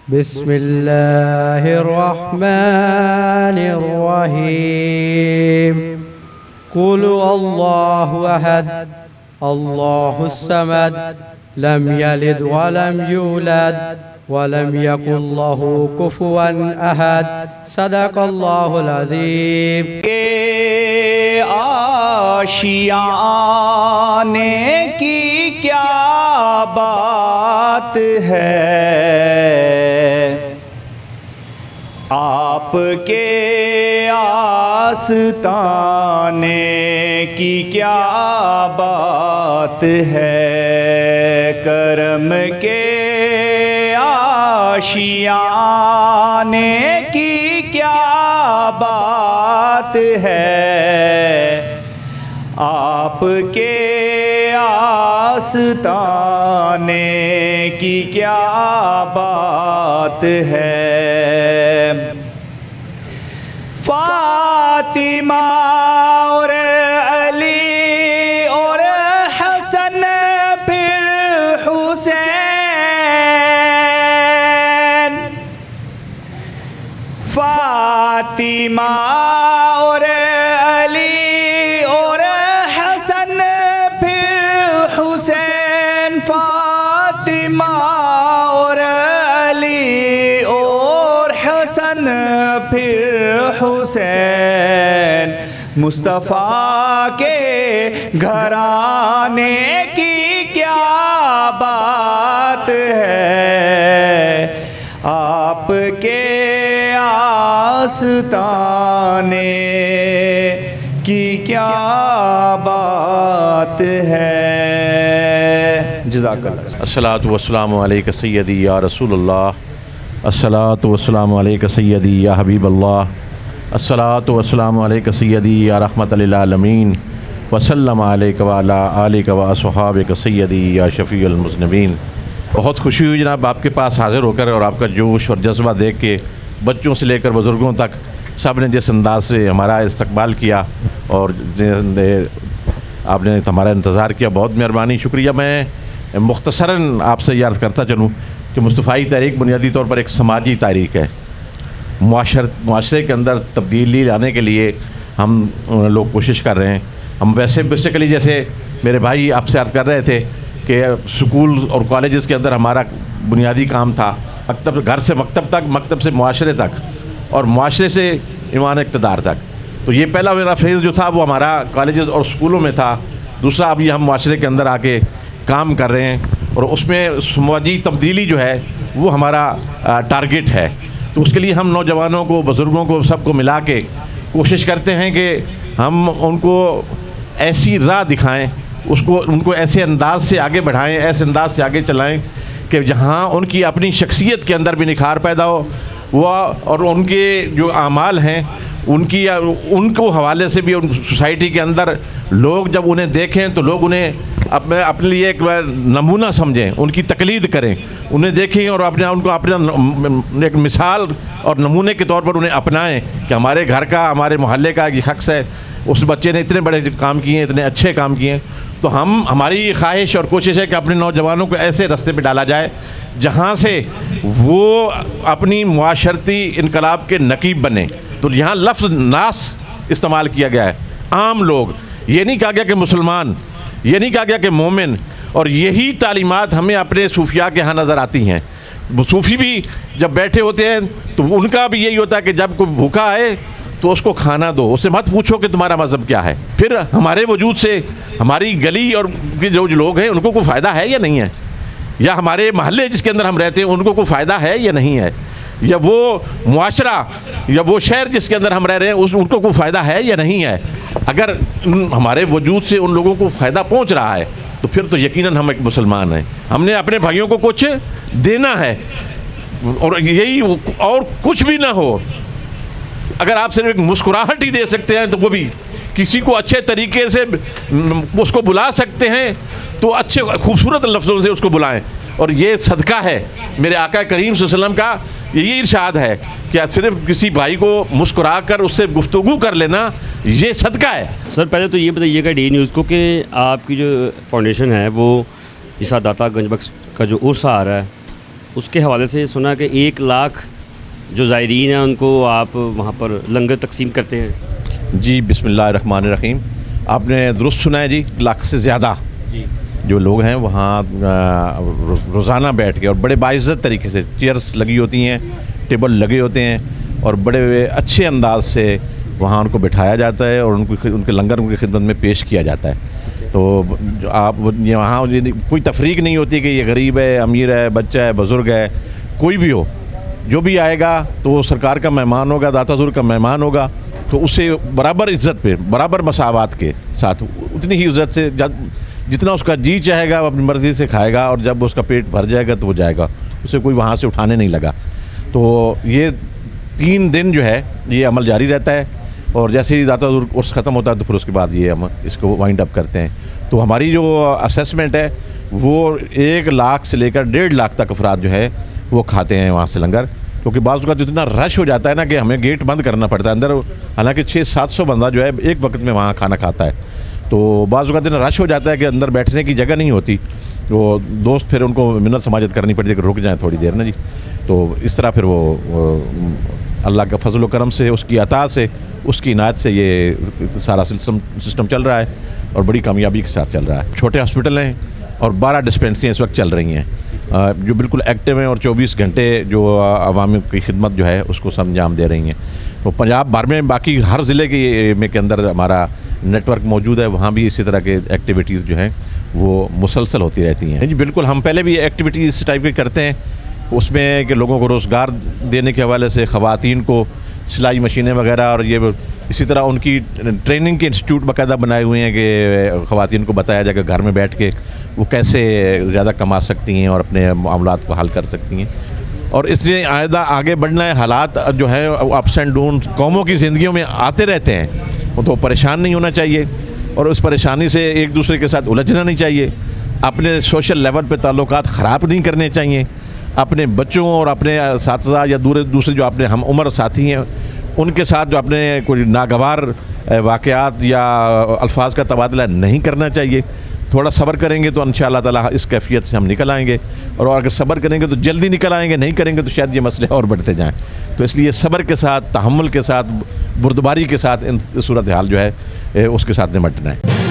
بسم الله الرحمن الرحيم قل الله أحد الله الصمد لم يلد ولم يولد ولم يكن له كفوا أحد صدق الله العظيم. آشیانے کی کیا بات ہے، آپ کے آستانے کی کیا بات ہے، کرم کے آشیانے کی کیا بات ہے، آپ کے آستانے کی کیا بات ہے. فاطمہ اور علی اور حسن پھر حسین، فاطمہ اور علی اور حسن پھر حسین، فاطمہ اور علی اور حسن پھر حسین، مصطفیٰ کے گھرانے کی کیا بات ہے، آپ کے آستانے کی کیا بات ہے. جزاک اللہ. الصلاۃ والسلام علیک سیدی یا رسول اللہ، الصلاۃ والسلام علیک سیدی یا حبیب اللہ، الصلاۃ والسلام علیک سیدی یا رحمت للعالمین، وسلم علیک وعلی آلک واصحابک سیدی یا شفیع المذنبین. بہت خوشی ہوئی جناب آپ کے پاس حاضر ہو کر، اور آپ کا جوش اور جذبہ دیکھ کے بچوں سے لے کر بزرگوں تک سب نے جس انداز سے ہمارا استقبال کیا اور آپ نے ہمارا انتظار کیا، بہت مہربانی، شکریہ. میں مختصراً آپ سے یہ عرض کرتا چلوں کہ مصطفیٰ تحریک بنیادی طور پر ایک سماجی تحریک ہے. معاشرے کے اندر تبدیلی لانے کے لیے ہم لوگ کوشش کر رہے ہیں. ہم ویسے بیسیکلی جیسے میرے بھائی آپ سے عرض کر رہے تھے کہ سکول اور کالجز کے اندر ہمارا بنیادی کام تھا مکتب، گھر سے مکتب تک، مکتب سے معاشرے تک، اور معاشرے سے ایمان اقتدار تک. تو یہ پہلا میرا فیز جو تھا وہ ہمارا کالجز اور سکولوں میں تھا. دوسرا اب یہ ہم معاشرے کے اندر آ کے کام کر رہے ہیں، اور اس میں سماجی تبدیلی جو ہے وہ ہمارا ٹارگٹ ہے. تو اس کے لیے ہم نوجوانوں کو، بزرگوں کو، سب کو ملا کے کوشش کرتے ہیں کہ ہم ان کو ایسی راہ دکھائیں، ان کو ایسے انداز سے آگے بڑھائیں، ایسے انداز سے آگے چلائیں کہ جہاں ان کی اپنی شخصیت کے اندر بھی نکھار پیدا ہو، وہ اور ان کے جو اعمال ہیں ان کو حوالے سے بھی سوسائٹی کے اندر لوگ جب انہیں دیکھیں تو لوگ انہیں اپنے لیے ایک نمونہ سمجھیں، ان کی تقلید کریں، انہیں دیکھیں اور ان کو اپنا ایک مثال اور نمونے کے طور پر انہیں اپنائیں کہ ہمارے گھر کا، ہمارے محلے کا ایک شخص ہے، اس بچے نے اتنے بڑے کام کیے ہیں، اتنے اچھے کام کیے ہیں. تو ہماری خواہش اور کوشش ہے کہ اپنے نوجوانوں کو ایسے راستے پہ ڈالا جائے جہاں سے وہ اپنی معاشرتی انقلاب کے نقیب بنے. تو یہاں لفظ ناس استعمال کیا گیا ہے، عام لوگ. یہ نہیں کہا گیا کہ مسلمان، یہ نہیں کہا گیا کہ مومن. اور یہی تعلیمات ہمیں اپنے صوفیاء کے ہاں نظر آتی ہیں. صوفی بھی جب بیٹھے ہوتے ہیں تو ان کا بھی یہی ہوتا ہے کہ جب کوئی بھوکا آئے تو اس کو کھانا دو، اس سے مت پوچھو کہ تمہارا مذہب کیا ہے. پھر ہمارے وجود سے ہماری گلی اور جو لوگ ہیں ان کو کوئی فائدہ ہے یا نہیں ہے، یا ہمارے محلے جس کے اندر ہم رہتے ہیں ان کو کوئی فائدہ ہے یا نہیں ہے، یا وہ معاشرہ یا وہ شہر جس کے اندر ہم رہ رہے ہیں ان کو کوئی فائدہ ہے یا نہیں ہے. اگر ہمارے وجود سے ان لوگوں کو فائدہ پہنچ رہا ہے تو پھر تو یقیناً ہم ایک مسلمان ہیں. ہم نے اپنے بھائیوں کو کچھ دینا ہے، اور یہی، اور کچھ بھی نہ ہو. اگر آپ صرف ایک مسکراہٹ ہی دے سکتے ہیں تو وہ بھی کسی کو اچھے طریقے سے اس کو بلا سکتے ہیں تو اچھے خوبصورت لفظوں سے اس کو بلائیں. اور یہ صدقہ ہے میرے آقا کریم صلی اللہ علیہ وسلم کا. یہی ارشاد ہے کہ صرف کسی بھائی کو مسکرا کر اس سے گفتگو کر لینا یہ صدقہ ہے. سر پہلے تو یہ بتائیے گا ڈی نیوز کو کہ آپ کی جو فاؤنڈیشن ہے وہ اس داتا گنج بخش کا جو عرصہ آ رہا ہے اس کے حوالے سے سنا کہ 1 لاکھ جو زائرین ہیں ان کو آپ وہاں پر لنگر تقسیم کرتے ہیں. جی بسم اللہ الرحمن الرحیم. آپ نے درست سنا ہے جی. 1 لاکھ سے زیادہ جی جو لوگ ہیں وہاں روزانہ بیٹھ کے اور بڑے باعزت طریقے سے چیئرس لگی ہوتی ہیں, ٹیبل لگے ہوتے ہیں اور بڑے اچھے انداز سے وہاں ان کو بٹھایا جاتا ہے اور ان کے لنگر ان کی خدمت میں پیش کیا جاتا ہے. تو آپ وہاں کوئی تفریق نہیں ہوتی کہ یہ غریب ہے, امیر ہے, بچہ ہے, بزرگ ہے, کوئی بھی ہو, جو بھی آئے گا تو وہ سرکار کا مہمان ہوگا, داتا حضور کا مہمان ہوگا, تو اسے برابر عزت پہ, برابر مساوات کے ساتھ, اتنی ہی عزت سے جتنا اس کا جی چاہے گا وہ اپنی مرضی سے کھائے گا, اور جب اس کا پیٹ بھر جائے گا تو وہ جائے گا, اسے کوئی وہاں سے اٹھانے نہیں لگا. تو یہ 3 دن جو ہے یہ عمل جاری رہتا ہے, اور جیسے ہی داتا حضور کورس ختم ہوتا ہے تو پھر اس کے بعد یہ ہم اس کو وائنڈ اپ کرتے ہیں. تو ہماری جو اسیسمنٹ ہے وہ 1 لاکھ سے لے کر 1.5 لاکھ تک افراد جو ہے وہ کھاتے ہیں وہاں سے لنگر, کیونکہ بعض اوقات اتنا رش ہو جاتا ہے نا کہ ہمیں گیٹ بند کرنا پڑتا ہے اندر, حالانکہ 600-700 بندہ جو ہے ایک وقت میں وہاں کھانا کھاتا ہے. تو بعض اوقات اتنا رش ہو جاتا ہے کہ اندر بیٹھنے کی جگہ نہیں ہوتی, تو دوست پھر ان کو منت سماجت کرنی پڑتی ہے کہ رک جائیں تھوڑی دیر نا جی. تو اس طرح پھر وہ اللہ کا فضل و کرم سے, اس کی عطا سے, اس کی عنایت سے یہ سارا سسٹم چل رہا ہے اور بڑی کامیابی کے ساتھ چل رہا ہے. چھوٹے ہاسپٹل ہیں اور 12 ڈسپینسریاں اس وقت چل رہی ہیں جو بالکل ایکٹیو ہیں اور 24 گھنٹے جو عوام کی خدمت جو ہے اس کو سب انجام دے رہی ہیں. تو پنجاب بھر میں باقی ہر ضلع کے اندر ہمارا نیٹ ورک موجود ہے, وہاں بھی اسی طرح کے ایکٹیویٹیز جو ہیں وہ مسلسل ہوتی رہتی ہیں. جی بالکل, ہم پہلے بھی ایکٹیویٹیز اس ٹائپ کے کرتے ہیں, اس میں کہ لوگوں کو روزگار دینے کے حوالے سے خواتین کو سلائی مشینیں وغیرہ, اور یہ اسی طرح ان کی ٹریننگ کے انسٹیٹیوٹ باقاعدہ بنائے ہوئے ہیں کہ خواتین کو بتایا جائے کہ گھر میں بیٹھ کے وہ کیسے زیادہ کما سکتی ہیں اور اپنے معاملات کو حل کر سکتی ہیں. اور اس لیے آگے بڑھنا ہے. حالات جو ہے اپس اینڈ ڈاؤنس قوموں کی زندگیوں میں آتے رہتے ہیں, تو پریشان نہیں ہونا چاہیے اور اس پریشانی سے ایک دوسرے کے ساتھ الجھنا نہیں چاہیے. اپنے سوشل لیول پہ تعلقات خراب نہیں کرنے چاہیے. اپنے بچوں اور اپنے اساتذہ یا دوسرے جو اپنے ہم عمر ساتھی ہیں ان کے ساتھ جو اپنے کوئی ناگوار واقعات یا الفاظ کا تبادلہ نہیں کرنا چاہیے. تھوڑا صبر کریں گے تو انشاءاللہ تعالیٰ اس کیفیت سے ہم نکل آئیں گے, اور اگر صبر کریں گے تو جلدی نکل آئیں گے, نہیں کریں گے تو شاید یہ مسئلے اور بڑھتے جائیں. تو اس لیے صبر کے ساتھ, تحمل کے ساتھ, بردباری کے ساتھ ان صورتحال جو ہے اس کے ساتھ نمٹنا ہے.